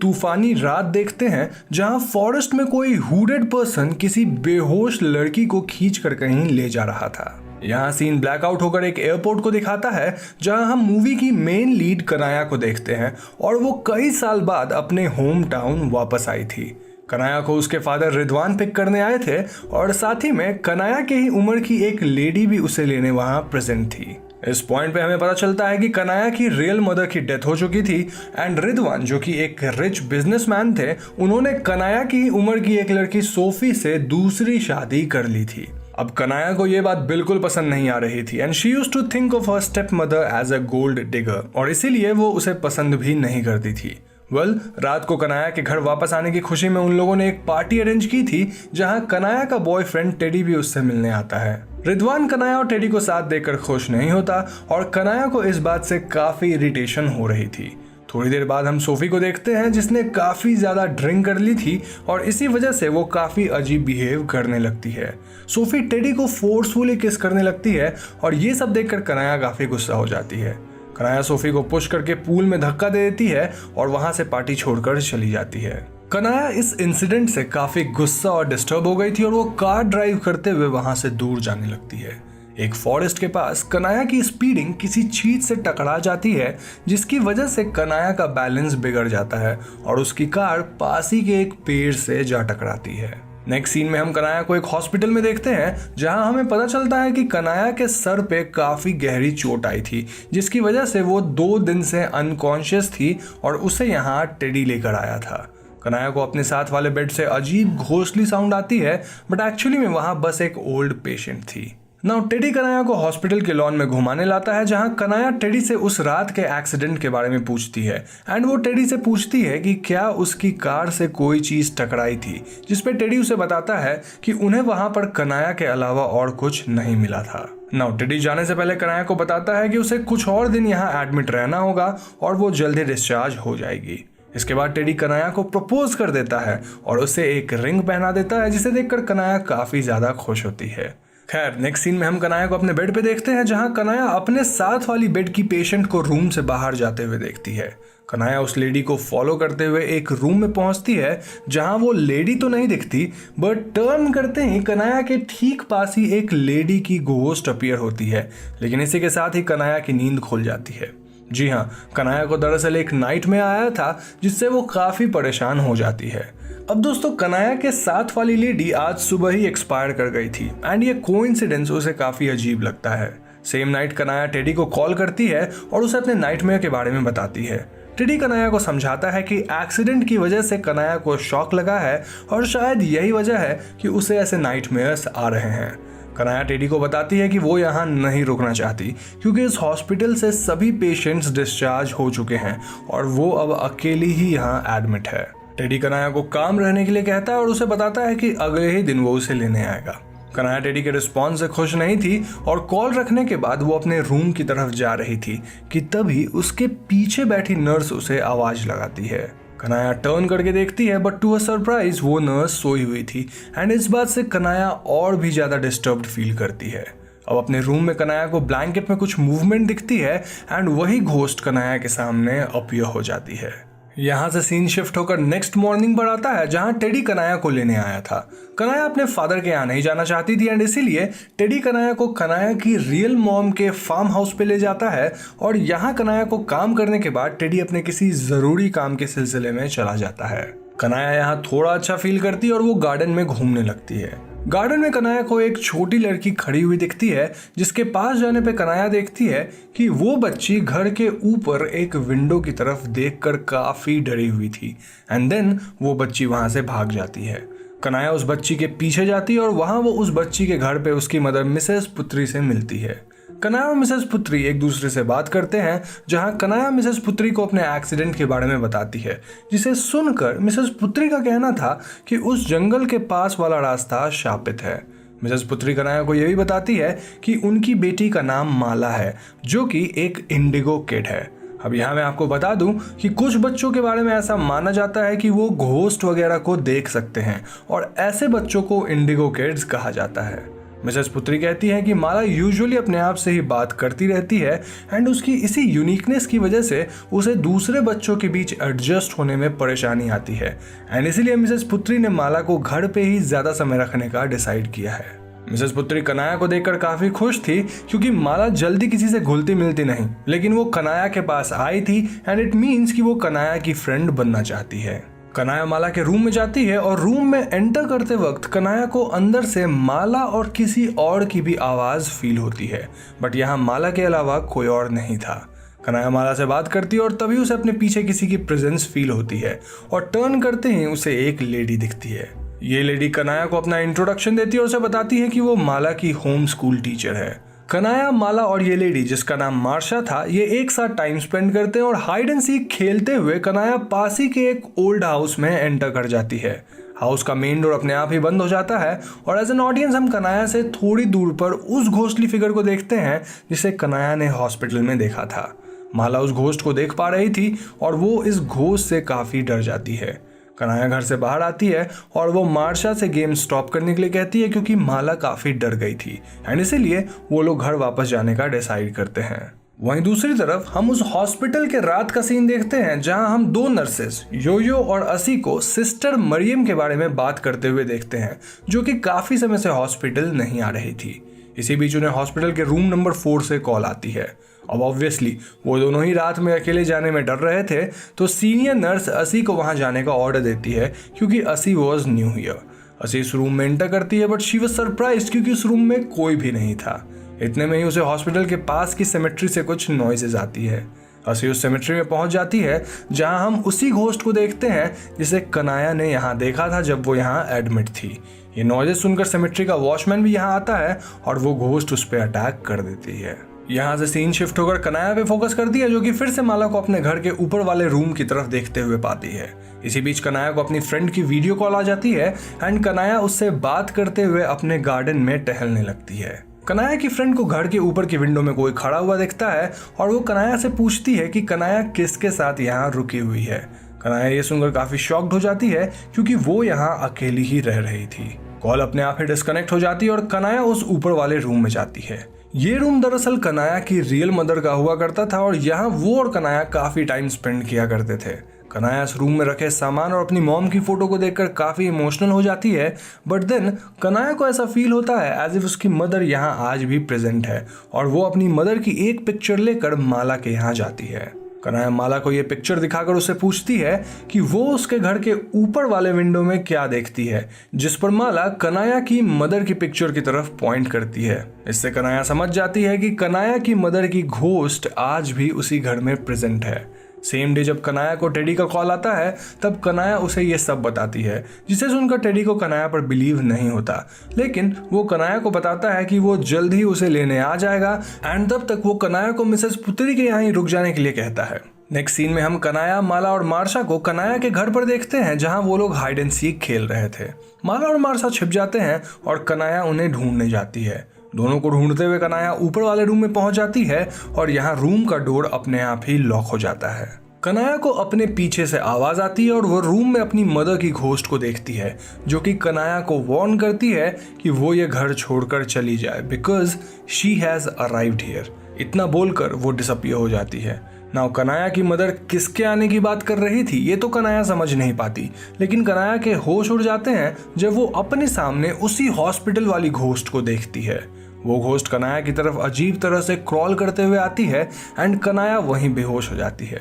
तूफानी रात देखते हैं जहां फॉरेस्ट में कोई हुडेड पर्सन किसी बेहोश लड़की को खींचकर कहीं ले जा रहा था। यहाँ सीन ब्लैकआउट होकर एक एयरपोर्ट को दिखाता है जहां हम मूवी की मेन लीड कनाया को देखते हैं और वो कई साल बाद अपने होम टाउन वापस आई थी। कनाया को उसके फादर रिदवान पिक करने आए थे और साथ ही में कनाया के ही उम्र की एक लेडी भी उसे लेने वहां प्रेजेंट थी। इस पॉइंट पे हमें पता चलता है कि कनाया की रियल मदर की डेथ हो चुकी थी एंड रिदवान जो कि एक रिच बिजनेसमैन थे, उन्होंने कनाया की उम्र की एक लड़की सोफी से दूसरी शादी कर ली थी। अब कनाया को यह बात बिल्कुल पसंद नहीं आ रही थी and she used to think of her step mother as a gold digger और इसीलिए वो उसे पसंद भी नहीं करती थी। रात को कनाया के घर वापस आने की खुशी में उन लोगों ने एक पार्टी अरेंज की थी जहां कनाया का बॉयफ्रेंड टेडी भी उससे मिलने आता है। रिदवान कनाया और टेडी को साथ देखकर खुश नहीं होता और कनाया को इस बात से काफी इरिटेशन हो रही थी। थोड़ी देर बाद हम सोफी को देखते हैं जिसने काफी ज्यादा ड्रिंक कर ली थी और इसी वजह से वो काफी अजीब बिहेव करने लगती है। सोफी टेडी को फोर्सफुली किस करने लगती है और ये सब देखकर कनाया काफी गुस्सा हो जाती है। कनाया सोफी को पुश करके पूल में धक्का दे देती है और वहां से पार्टी छोड़कर चली जाती है। कनाया इस इंसिडेंट से काफी गुस्सा और डिस्टर्ब हो गई थी और वो कार ड्राइव करते हुए वहां से दूर जाने लगती है। एक फॉरेस्ट के पास कनाया की स्पीडिंग किसी चीज से टकरा जाती है जिसकी वजह से कनाया का बैलेंस बिगड़ जाता है और उसकी कार पास ही के एक पेड़ से जा टकराती है। नेक्स्ट सीन में हम कनाया को एक हॉस्पिटल में देखते हैं जहां हमें पता चलता है कि कनाया के सर पे काफी गहरी चोट आई थी जिसकी वजह से वो 2 दिन से अनकॉन्शियस थी और उसे यहाँ टेडी लेकर आया था। कनाया को अपने साथ वाले बेड से अजीब घोंसली साउंड आती है बट एक्चुअली में वहां बस एक ओल्ड पेशेंट थी। नाउ टेडी कनाया को हॉस्पिटल के लॉन में घुमाने लाता है जहां कनाया टेडी से उस रात के एक्सीडेंट के बारे में पूछती है एंड वो टेडी से पूछती है कि क्या उसकी कार से कोई चीज टकराई थी, जिसपे टेडी उसे बताता है कि उन्हें वहां पर कनाया के अलावा और कुछ नहीं मिला था। नाउ टेडी जाने से पहले कनाया को बताता है कि उसे कुछ और दिन यहाँ एडमिट रहना होगा और वो जल्दी डिस्चार्ज हो जाएगी। इसके बाद टेडी कनाया को प्रपोज कर देता है और उसे एक रिंग पहना देता है जिसे देखकर कनाया काफी ज्यादा खुश होती है। खैर नेक्स्ट सीन में हम कनाया को अपने बेड पे देखते हैं जहां कनाया अपने साथ वाली बेड की पेशेंट को रूम से बाहर जाते हुए देखती है। कनाया उस लेडी को फॉलो करते हुए एक रूम में पहुंचती है जहां वो लेडी तो नहीं दिखती बट टर्न करते ही कनाया के ठीक पास ही एक लेडी की घोस्ट अपीयर होती है, लेकिन इसी के साथ ही कनाया की नींद खुल जाती है। जी हाँ, कनाया को दरअसल एक नाइट में आया था जिससे वो काफी परेशान हो जाती है। अब दोस्तों कनाया के साथ वाली लेडी आज सुबह ही एक्सपायर कर गई थी एंड ये कोइंसिडेंस उसे काफी अजीब लगता है। सेम नाइट कनाया टेडी को कॉल करती है और उसे अपने नाइटमेयर के बारे में बताती है। टेडी कनाया को समझाता है कि एक्सीडेंट की वजह से कनाया को शॉक लगा है और शायद यही वजह है कि उसे ऐसे नाइटमेयर्स आ रहे हैं। कनाया टेडी को बताती है कि वो यहाँ नहीं रुकना चाहती क्योंकि इस हॉस्पिटल से सभी पेशेंट्स डिस्चार्ज हो चुके हैं और वो अब अकेली ही यहाँ एडमिट है। टेडी कनाया को काम रहने के लिए कहता है और उसे बताता है कि अगले ही दिन वो उसे लेने आएगा। कनाया टेडी के रिस्पॉन्स से खुश नहीं थी और कॉल रखने के बाद वो अपने रूम की तरफ जा रही थी कि तभी उसके पीछे बैठी नर्स उसे आवाज लगाती है। कनाया टर्न करके देखती है बट टू अ सरप्राइज वो नर्स सोई हुई थी एंड इस बात से कनाया और भी ज्यादा डिस्टर्ब्ड फील करती है। अब अपने रूम में कनाया को ब्लैंकेट में कुछ मूवमेंट दिखती है एंड वही घोस्ट कनाया के सामने अपीयर हो जाती है। यहाँ से सीन शिफ्ट होकर नेक्स्ट मॉर्निंग पर आता है जहाँ टेडी कनाया को लेने आया था। कनाया अपने फादर के यहाँ नहीं जाना चाहती थी एंड इसीलिए टेडी कनाया को कनाया की रियल मॉम के फार्म हाउस पे ले जाता है और यहाँ कनाया को काम करने के बाद टेडी अपने किसी जरूरी काम के सिलसिले में चला जाता है। कनाया यहाँ थोड़ा अच्छा फील करती है और वो गार्डन में घूमने लगती है। गार्डन में कनाया को एक छोटी लड़की खड़ी हुई दिखती है जिसके पास जाने पे कनाया देखती है कि वो बच्ची घर के ऊपर एक विंडो की तरफ देखकर काफी डरी हुई थी एंड देन वो बच्ची वहां से भाग जाती है। कनाया उस बच्ची के पीछे जाती है और वहां वो उस बच्ची के घर पे उसकी मदर मिसेस पुत्री से मिलती है। कनाया और मिसेस पुत्री एक दूसरे से बात करते हैं जहां कनाया मिसेस पुत्री को अपने एक्सीडेंट के बारे में बताती है, जिसे सुनकर मिसेस पुत्री का कहना था कि उस जंगल के पास वाला रास्ता शापित है। मिसेस पुत्री कनाया को यह भी बताती है कि उनकी बेटी का नाम माला है जो कि एक इंडिगो किड है। अब यहाँ मैं आपको बता दूं कि कुछ बच्चों के बारे में ऐसा माना जाता है कि वो घोस्ट वगैरह को देख सकते हैं और ऐसे बच्चों को इंडिगो किड्स कहा जाता है। मिसेस पुत्री कहती है कि माला यूजुअली अपने आप से ही बात करती रहती है एंड उसकी इसी यूनिकनेस की वजह से उसे दूसरे बच्चों के बीच एडजस्ट होने में परेशानी आती है एंड इसीलिए मिसेस पुत्री ने माला को घर पे ही ज्यादा समय रखने का डिसाइड किया है। मिसेस पुत्री कनाया को देखकर काफी खुश थी क्योंकि माला जल्दी किसी से घुलती मिलती नहीं, लेकिन वो कनाया के पास आई थी एंड इट मीन्स कि वो कनाया की फ्रेंड बनना चाहती है। कनाया माला के रूम में जाती है और रूम में एंटर करते वक्त कनाया को अंदर से माला और किसी और की भी आवाज फील होती है, बट यहाँ माला के अलावा कोई और नहीं था। कनाया माला से बात करती है और तभी उसे अपने पीछे किसी की प्रेजेंस फील होती है और टर्न करते ही उसे एक लेडी दिखती है। ये लेडी कनाया को अपना इंट्रोडक्शन देती है और उसे बताती है कि वो माला की होम स्कूल टीचर है। कनाया, माला और ये लेडी जिसका नाम मार्शा था, ये एक साथ टाइम स्पेंड करते हैं और हाइड एंड सीक खेलते हुए कनाया पास ही के एक ओल्ड हाउस में एंटर कर जाती है। हाउस का मेन डोर अपने आप ही बंद हो जाता है और एज एन ऑडियंस हम कनाया से थोड़ी दूर पर उस घोस्टली फिगर को देखते हैं जिसे कनाया ने हॉस्पिटल में देखा था। माला उस घोस्ट को देख पा रही थी और वो इस घोस्ट से काफी डर जाती है। कनाया घर से बाहर आती है और वो मार्शा से गेम स्टॉप करने के लिए कहती है क्योंकि माला काफी डर गई थी एंड इसीलिए वो लोग घर वापस जाने का डिसाइड करते हैं। वहीं दूसरी तरफ हम उस हॉस्पिटल के रात का सीन देखते हैं जहां हम दो नर्सेस योयो और असी को सिस्टर मरियम के बारे में बात करते हुए देखते हैं, जो कि काफी समय से हॉस्पिटल नहीं आ रही थी। इसी बीच उन्हें हॉस्पिटल के रूम नंबर 4 से कॉल आती है। अब ऑब्वियसली वो दोनों ही रात में अकेले जाने में डर रहे थे, तो सीनियर नर्स असी को वहां जाने का ऑर्डर देती है क्योंकि असी वॉज न्यू हियर। असी इस रूम में एंटर करती है बट शी वाज सरप्राइज्ड क्योंकि उस रूम में कोई भी नहीं था। इतने में ही उसे हॉस्पिटल के पास की सेमेट्री से कुछ नॉइजेज आती है। असी उस सेमेट्री में पहुंच जाती है जहां हम उसी घोस्ट को देखते हैं जिसे कनाया ने यहाँ देखा था जब वो यहाँ एडमिट थी। ये नॉइजेज सुनकर सेमेट्री का वॉचमैन भी यहाँ आता है और वो घोस्ट उस पर अटैक कर देती है। यहाँ से सीन शिफ्ट होकर कनाया पे फोकस करती है, जो कि फिर से माला को अपने घर के ऊपर वाले रूम की तरफ देखते हुए पाती है। इसी बीच कनाया को अपनी फ्रेंड की वीडियो कॉल आ जाती है एंड कनाया उससे बात करते हुए अपने गार्डन में टहलने लगती है। कनाया की फ्रेंड को घर के ऊपर की विंडो में कोई खड़ा हुआ दिखता है और वो कनाया से पूछती है कि कनाया किसके साथ यहाँ रुकी हुई है। कनाया ये सुनकर काफी शॉक्ड हो जाती है क्योंकि वो यहाँ अकेली ही रह रही थी। कॉल अपने आप ही डिस्कनेक्ट हो जाती है और कनाया उस ऊपर वाले रूम में जाती है। ये रूम दरअसल कनाया की रियल मदर का हुआ करता था और यहाँ वो और कनाया काफी टाइम स्पेंड किया करते थे। कनाया इस रूम में रखे सामान और अपनी मॉम की फोटो को देखकर काफी इमोशनल हो जाती है, बट देन कनाया को ऐसा फील होता है एज इफ उसकी मदर यहाँ आज भी प्रेजेंट है और वो अपनी मदर की एक पिक्चर लेकर माला के यहाँ जाती है। कनाया माला को ये पिक्चर दिखाकर उससे पूछती है कि वो उसके घर के ऊपर वाले विंडो में क्या देखती है, जिस पर माला कनाया की मदर की पिक्चर की तरफ पॉइंट करती है। इससे कनाया समझ जाती है कि कनाया की मदर की घोस्ट आज भी उसी घर में प्रेजेंट है। सेम डे जब कनाया को टेडी का कॉल आता है तब कनाया उसे ये सब बताती है, जिसे सुनकर टेडी को कनाया पर बिलीव नहीं होता, लेकिन वो कनाया को बताता है कि वो जल्द ही उसे लेने आ जाएगा एंड तब तक वो कनाया को मिसेस पुत्री के यहाँ ही रुक जाने के लिए कहता है। नेक्स्ट सीन में हम कनाया, माला और मार्शा को कनाया के घर पर देखते हैं जहां वो लोग हाइड एंड सीक खेल रहे थे। माला और मार्शा छिप जाते हैं और कनाया उन्हें ढूंढने जाती है। दोनों को ढूंढते हुए कनाया ऊपर वाले रूम में पहुंच जाती है और यहाँ रूम का डोर अपने आप ही लॉक हो जाता है। कनाया को अपने पीछे से आवाज आती है और वो रूम में अपनी मदर की घोस्ट को देखती है, जो कि कनाया को वार्न करती है कि वो ये घर छोड़कर चली जाए because she has arrived here. इतना बोलकर वो डिसअपियर हो जाती है। नाउ कनाया की मदर किसके आने की बात कर रही थी ये तो कनाया समझ नहीं पाती, लेकिन कनाया के होश उड़ जाते हैं जब वो अपने सामने उसी हॉस्पिटल वाली घोस्ट को देखती है। वो घोस्ट कनाया की तरफ अजीब तरह से क्रॉल करते हुए आती है एंड कनाया वहीं बेहोश हो जाती है।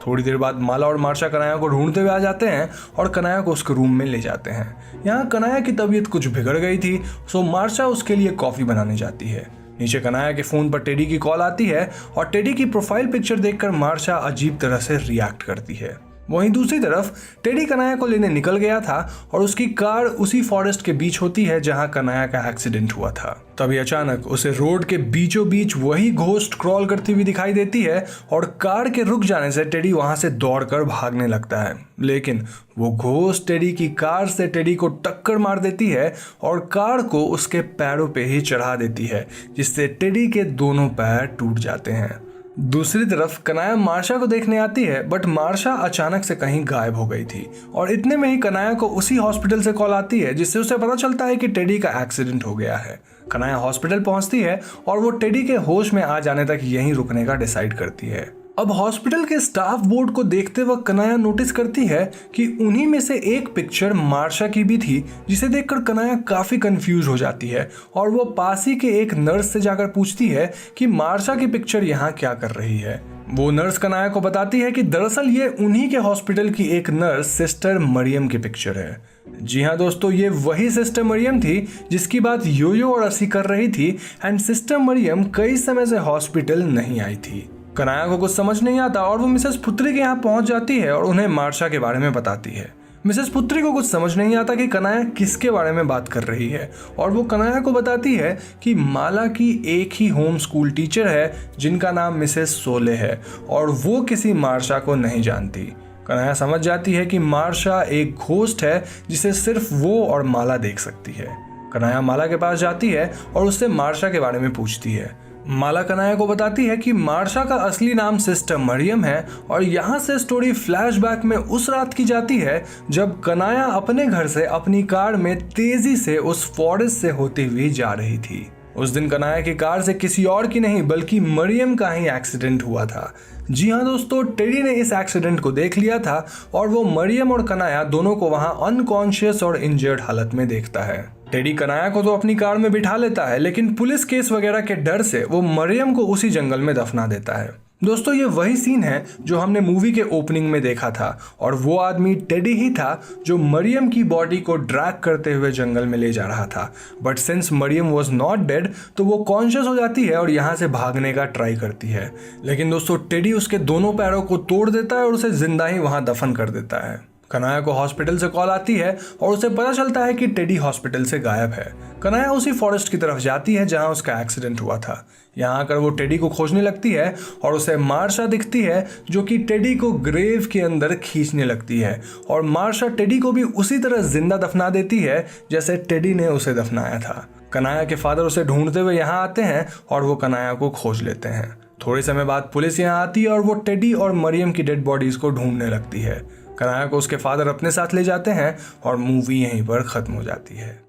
थोड़ी देर बाद माला और मार्शा कनाया को ढूंढते हुए आ जाते हैं और कनाया को उसके रूम में ले जाते हैं। यहाँ कनाया की तबीयत कुछ बिगड़ गई थी, सो मार्शा उसके लिए कॉफी बनाने जाती है। नीचे कनाया के फोन पर टेडी की कॉल आती है और टेडी की प्रोफाइल पिक्चर देखकर मार्शा अजीब तरह से रिएक्ट करती है। वहीं दूसरी तरफ टेडी कनाया को लेने निकल गया था और उसकी कार उसी फॉरेस्ट के बीच होती है जहां कनाया का एक्सीडेंट हुआ था। तभी अचानक उसे रोड के बीचों बीच वही घोस्ट क्रॉल करती हुई दिखाई देती है और कार के रुक जाने से टेडी वहां से दौड़कर भागने लगता है, लेकिन वो घोस्ट टेडी की कार से टेडी को टक्कर मार देती है और कार को उसके पैरों पे ही चढ़ा देती है, जिससे टेडी के दोनों पैर टूट जाते हैं। दूसरी तरफ कनाया मार्शा को देखने आती है, बट मार्शा अचानक से कहीं गायब हो गई थी और इतने में ही कनाया को उसी हॉस्पिटल से कॉल आती है, जिससे उसे पता चलता है कि टेडी का एक्सीडेंट हो गया है। कनाया हॉस्पिटल पहुंचती है और वो टेडी के होश में आ जाने तक यहीं रुकने का डिसाइड करती है। अब हॉस्पिटल के स्टाफ बोर्ड को देखते वक्त कनाया नोटिस करती है कि उन्हीं में से एक पिक्चर मार्शा की भी थी, जिसे देखकर कनाया काफी कंफ्यूज हो जाती है और वो पास ही के एक नर्स से जाकर पूछती है कि मार्शा की पिक्चर यहाँ क्या कर रही है। वो नर्स कनाया को बताती है कि दरअसल ये उन्हीं के हॉस्पिटल की एक नर्स सिस्टर मरियम की पिक्चर है। जी हाँ दोस्तों, ये वही सिस्टर मरियम थी जिसकी बात योयो और असी कर रही थी एंड सिस्टर मरियम कई समय से हॉस्पिटल नहीं आई थी। कनाया को कुछ समझ नहीं आता और वो मिसेस पुत्री के यहाँ पहुंच जाती है और उन्हें मार्शा के बारे में बताती है। मिसेस पुत्री को कुछ समझ नहीं आता कि कनाया किसके बारे में बात कर रही है और वो कनाया को बताती है कि माला की एक ही होम स्कूल टीचर है जिनका नाम मिसेस सोले है और वो किसी मार्शा को नहीं जानती। कनाया समझ जाती है कि मार्शा एक घोस्ट है जिसे सिर्फ वो और माला देख सकती है। कनाया माला के पास जाती है और उससे मार्शा के बारे में पूछती है। माला कनाया को बताती है कि मार्शा का असली नाम सिस्टर मरियम है और यहाँ से स्टोरी फ्लैशबैक में उस रात की जाती है जब कनाया अपने घर से अपनी कार में तेजी से उस फॉरेस्ट से होती हुई जा रही थी। उस दिन कनाया की कार से किसी और की नहीं बल्कि मरियम का ही एक्सीडेंट हुआ था। जी हाँ दोस्तों, टेडी ने इस एक्सीडेंट को देख लिया था और वो मरियम और कनाया दोनों को वहाँ अनकॉन्शियस और इंजर्ड हालत में देखता है। टेडी कनाया को तो अपनी कार में बिठा लेता है लेकिन पुलिस केस वगैरह के डर से वो मरियम को उसी जंगल में दफना देता है। दोस्तों, ये वही सीन है जो हमने मूवी के ओपनिंग में देखा था और वो आदमी टेडी ही था जो मरियम की बॉडी को ड्रैग करते हुए जंगल में ले जा रहा था। But since Mariam was not dead तो वो कॉन्शियस हो जाती है और यहाँ से भागने का ट्राई करती है, लेकिन दोस्तों टेडी उसके दोनों पैरों को तोड़ देता है और उसे जिंदा ही वहाँ दफन कर देता है। कनाया को हॉस्पिटल से कॉल आती है और उसे पता चलता है कि टेडी हॉस्पिटल से गायब है। कनाया उसी फॉरेस्ट की तरफ जाती है जहां उसका एक्सीडेंट हुआ था। यहाँ आकर वो टेडी को खोजने लगती है और उसे मार्शा दिखती है जो कि टेडी को ग्रेव के अंदर खींचने लगती है और मार्शा टेडी को भी उसी तरह जिंदा दफना देती है जैसे टेडी ने उसे दफनाया था। कनाया के फादर उसे ढूंढते हुए यहाँ आते हैं और वो कनाया को खोज लेते हैं। थोड़े समय बाद पुलिस यहाँ आती है और वो टेडी और मरियम की डेड बॉडीज को ढूंढने लगती है। कनाया को उसके फादर अपने साथ ले जाते हैं और मूवी यहीं पर खत्म हो जाती है।